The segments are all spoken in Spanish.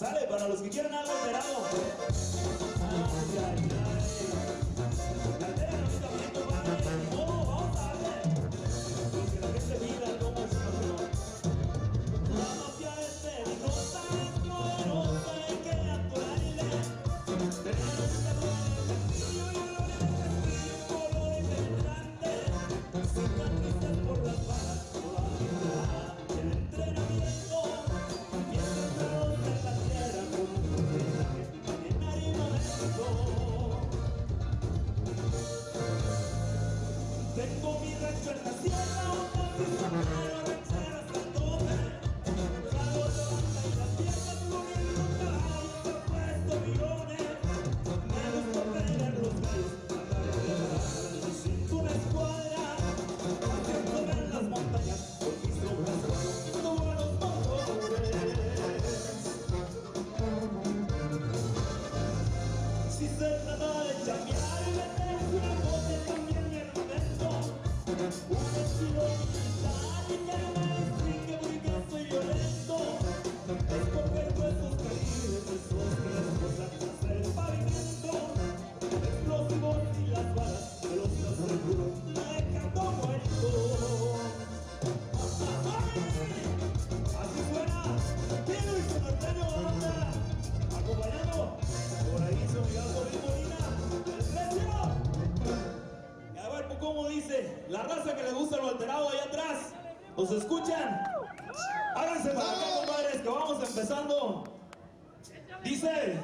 Sale para los que quieran algo alterado. Ay, ay, ay. La altera no está bien, compadre. No, vamos a darle. Porque la gente mira cómo es una. La mafia es peligrosa, no sé qué naturalidad. Tenemos que hablar de castillo y olores de castillo, colores penetrantes, cicatrices por las balas, toda la vida, el entrenamiento, bien centrados en la tierra con un porcentaje en harina de trigo. Tengo mi rancho en la sierra, un sombrero ranchero hasta el tope. Trago la banda y las piernas corriendo caballos, he puesto millones. Me gusta pelear los gallos, andar rodeado de siento una escuadra, haciéndome en las montañas, con mis tropas como a los motores. Si se trata de chambear y meterse una bote, también me armamento. Un estilo militar y que no me explique porque soy violento. Escoger huesos caídos, esos que les gozan hacer el pavimento. Explosivos y las balas de los que seguro me dejando muerto. Así suena Tino y su norteño banda, acompañando por ahí su amigo Luis Molina, el precio. A ver, pues, ¿cómo dice? La raza que le gusta lo alterado allá atrás, ¿nos escuchan? Háganse para acá, compadres, que vamos empezando. Dice: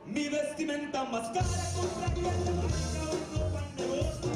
mi vestimenta más cara, contra que la marca, ropa en negocio.